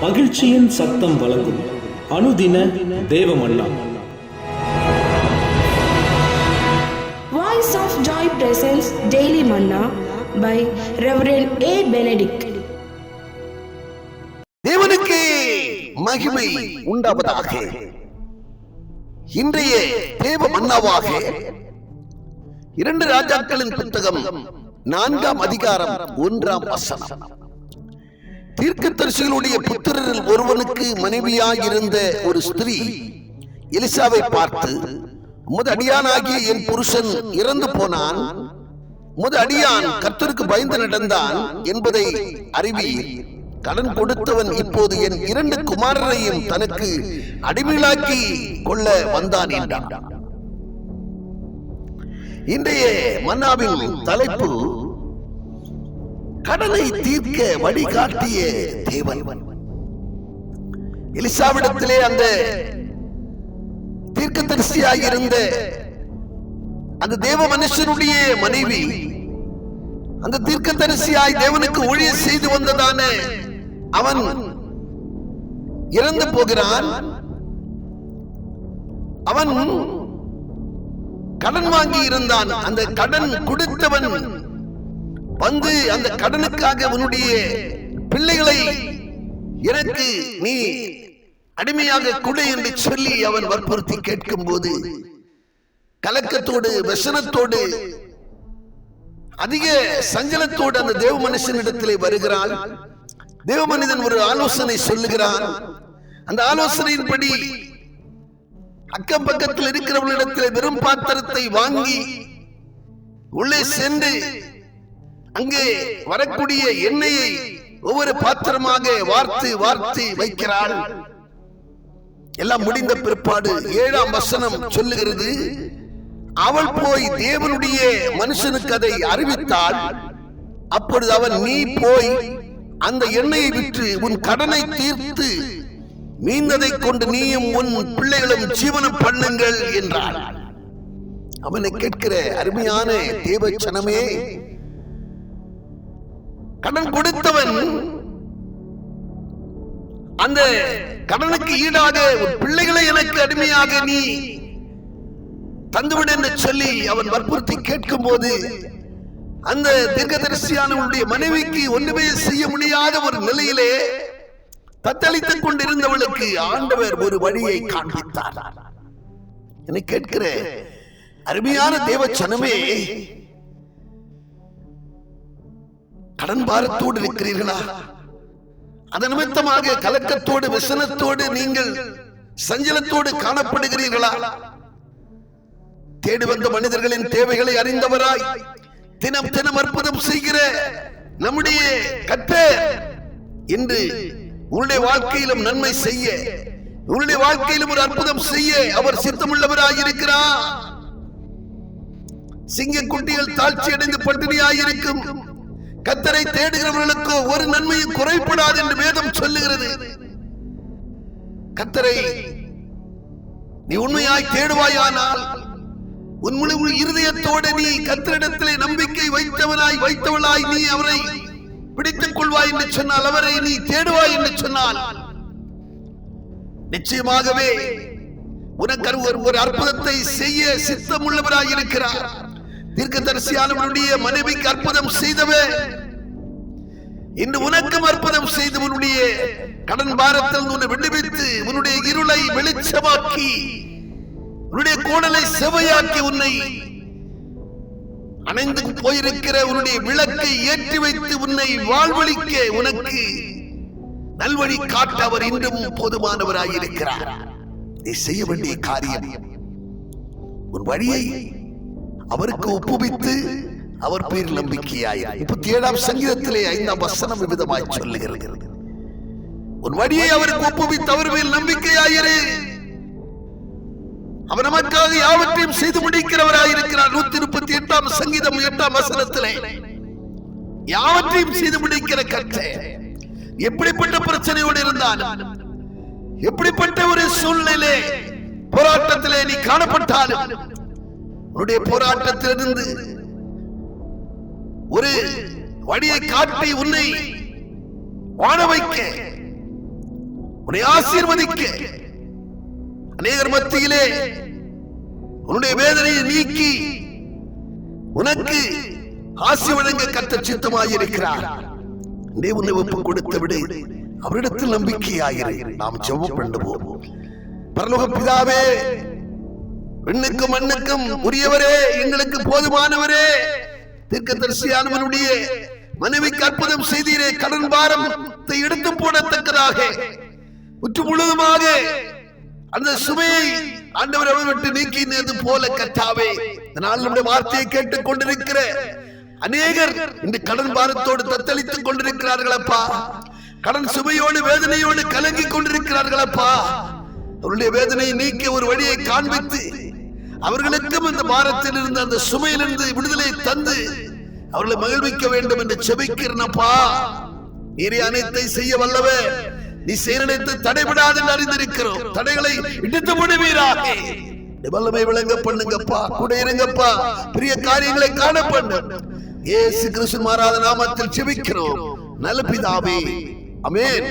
மகிழ்ச்சியின் சத்தம் வழங்கும் அனுதின தேவமன்னா. Voice of Joy presents Daily Manna by Reverend A. Benedict. தேவனுக்கு மகிமை உண்டாவதாக. இன்றைய தேவ மன்னாவாக 2 ராஜாக்களின் புத்தகம் 4ஆம் அதிகாரம் 1ஆம் வசனம். தீர்க்கதரிசிகளுடைய புத்திரரில் ஒருவனுக்கு மனைவியாயிருந்த ஒரு ஸ்திரீ எலிசாவை பார்த்து, உமது அடியானாகிய என் புருஷன் இறந்து போனான், உமது அடியான் கர்த்தருக்கு பயந்து நடந்தான் என்பதை அறிவீர். கடன் கொடுத்தவன் இப்போது என் 2 குமாரரையும் தனக்கு அடிமையாக்கி கொள்ள வந்தான் என்றான். இன்றைய மன்னாவின் தலைப்பு, கடனை தீர்க்க வழிகாட்டிய தேவன். எலிசாவிடத்திலே அந்த தீர்க்கதரிசியாயிருந்த அந்த தேவ மனுஷனுடைய மனைவி, அந்த தீர்க்கதரிசியாய் தேவனுக்கு ஊழியம் செய்து வந்ததான அவன் இறந்து போகிறான். அவன் கடன் வாங்கி இருந்தான். அந்த கடன் கொடுத்தவன் வந்து அந்த கடனுக்காக உன்னுடைய பிள்ளைகளை எனக்கு நீ அடிமையாக கொடு என்று சொல்லி அவன் வற்புறுத்தி கேட்கும் போது, கலக்கத்தோடு வசனத்தோடு அதிக சஞ்சலத்தோடு அந்த தேவ மனுஷனிடத்திலே வருகிறாள். தேவ மனிதன் ஒரு ஆலோசனை சொல்லுகிறான். அந்த ஆலோசனையின்படி அக்கம் பக்கத்தில் இருக்கிறவர்களிடத்தில் வெறும் பாத்திரத்தை வாங்கி உள்ளே சென்று அங்கே வரக்கூடிய எண்ணெயை ஒவ்வொரு பாத்திரமாக வார்த்து வார்த்து வைக்கிறாள். எல்லாம் முடிந்த பிற்பாடு 7ஆம் வசனம் சொல்லுகிறது, அவள் போய் தேவனுடைய மனுஷனுக்கு அதை அறிவித்தாள். அப்பொழுது அவன், நீ போய் அந்த எண்ணெயை விற்று உன் கடனை தீர்த்து மீந்ததை கொண்டு நீயும் உன் பிள்ளைகளும் ஜீவனம் பண்ணுங்கள் என்றாள். அவனை கேட்கிற அருமையான தேவ ஜனமே, கடன் கொடுத்தவன் அந்த கடனுக்கு ஈடாக பிள்ளைகளை எனக்கு அடிமையாக நீ தந்துவிடு என்று சொல்லி அவன் வற்புறுத்தி கேட்கும் போது, அந்த தீர்க்கதரிசியானவனுடைய மனைவிக்கு ஒன்றுமே செய்ய முடியாத ஒரு நிலையிலே தத்தளித்துக் கொண்டிருந்தவளுக்கு ஆண்டவர் ஒரு வழியை காண்பித்தார். என்னை கேட்கிற அருமையான தேவ ஜனமே, கடன் பாரத்தோடு இருக்கிறீர்களா? அதன் நிமித்தமாக கலக்கத்தோடு விசனத்தோடு நீங்கள் சஞ்சலத்தோடு காணப்படுகிறீர்களா? தேடி வந்த மனிதர்களின் தேவைகளை அறிந்தவராய் தினம் தினம் அற்புதம் செய்கிற நம்முடைய கர்த்தர் இன்று உங்களுடைய வாழ்க்கையிலும் நன்மை செய்ய, உங்களுடைய வாழ்க்கையிலும் ஒரு அற்புதம் செய்ய அவர் சித்தமுள்ளவராய் இருக்கிறார். சிங்க குட்டிகள் தாழ்ச்சி அடைந்து பட்டினியாயிருக்கும் கர்த்தரை தேடுகிறவர்களுக்கு ஒரு நன்மையும் குறைபடாது என்று வேதம் சொல்லுகிறது. கர்த்தரை நீ உண்மையாய் தேடுவாயானால், உன் முழு இருதயத்தோடு நீ கர்த்தரிடத்திலே நம்பிக்கை வைத்தவளாய் நீ அவரை பிடித்துக் கொள்வாய் என்று சொன்னால், அவரை நீ தேடுவாய் என்று சொன்னால், நிச்சயமாகவே உனக்கு ஒரு அற்புதத்தை செய்ய சித்தம் உள்ளவராய் இருக்கிறார். தீர்க்கதரிசியானவனுடைய மனைவிக்கு அற்புதம் செய்தவே இன்று உனக்கும் அற்புதம் செய்து உன்னுடைய கடன் பாரத்தில் உன்னை விடுவித்து உன்னுடைய இருளை வெளிச்சமாக்கி உன்னுடைய கோணலை செவையாக்கி உன்னை அணைந்து போயிருக்கிற உன்னுடைய விளக்கை ஏற்றி வைத்து உன்னை வாழ்வழிக்க உனக்கு நல்வழி காட்ட அவர் இன்றும் போதுமானவராயிருக்கிறார். நீ செய்ய வேண்டிய காரியம், உன் வழியை அவருக்கு ஒப்புவித்து அவர் பேரில் நம்பிக்கையாய். 37ஆம் சங்கீதத்திலே 5ஆம் வசனம் விதமாய் சொல்லுகிறது, உன் வழியை அவருக்கு ஒப்புவித்து அவர் மேல் நம்பிக்கையாயிரு, அவர் நமக்காக யாவற்றையும் செய்து முடிக்கிறவராயிருக்கிறார். 138ஆம் சங்கீதம் 8ஆம் வசனத்திலே யாவற்றையும் செய்து முடிக்கிற கர்த்தர். எப்படிப்பட்ட பிரச்சனையோடு இருந்தாலும், எப்படிப்பட்ட ஒரு சூழ்நிலை போராட்டத்திலே நீ காணப்பட்டாலும், உன்னுடைய போராட்டத்திலிருந்து ஒரு வழியை காட்டி உன்னை வாழ வைக்க உன்னை ஆசீர்வதிக்க, அநேகர் மத்தியிலே உன்னுடைய வேதனையை நீக்கி உனக்கு ஆசி வழங்க கர்த்தர் சித்தமாயிருக்கிறார். நீ உன்னை ஒப்பு கொடுத்து விடு, அவரிடத்தில் நம்பிக்கையாயிரு. நாம் ஜெபம் பண்ணுவோம். பரலோக பிதாவே, விண்ணுக்கும் மண்ணுக்கும் உரியவரே, எங்களுக்கு போதுமானவரே, தீர்க்கதரிசியானவனுடைய மனைவிக்கு அற்புதம் செய்தீரே, கடன் பாரத்தை எடுத்து போடத்தக்கதாக முற்று முழுதுமாக அந்த சுமையை ஆண்டவர் அவரை விட்டு நீக்கினது போல கர்த்தாவே, இதனால் நம்முடைய வார்த்தையை கேட்டுக் கொண்டிருக்கிற அநேகர் இந்த கடன் பாரத்தோடு தத்தளித்துக் கொண்டிருக்கிறார்களப்பா. கடன் சுமையோடு வேதனையோடு கலங்கி கொண்டிருக்கிறார்களப்பா. அவருடைய வேதனையை நீக்கி ஒரு வழியை காண்பித்து அவர்களுக்கும் அந்த பாரத்தில் இருந்து அந்த சுமையிலிருந்து விடுதலை தந்து அவர்களை மகிழ்விக்க வேண்டும் என்று செபிக்கிறனப்பா. நீரே அனைத்தை செய்ய வல்லவே, நீ செயலனைத்து தடைபடாது அறிந்திருக்கிறோம். தடைகளை இடித்து விடுவீராக. வல்லமை விளங்க பண்ணுங்கப்பா, கூட இருங்கப்பா, பெரிய காரியங்களை காண பண்ணு. இயேசு கிறிஸ்து மாறாத நாமத்தில் செபிக்கிறோம் நல்ல பிதாவே, ஆமென்.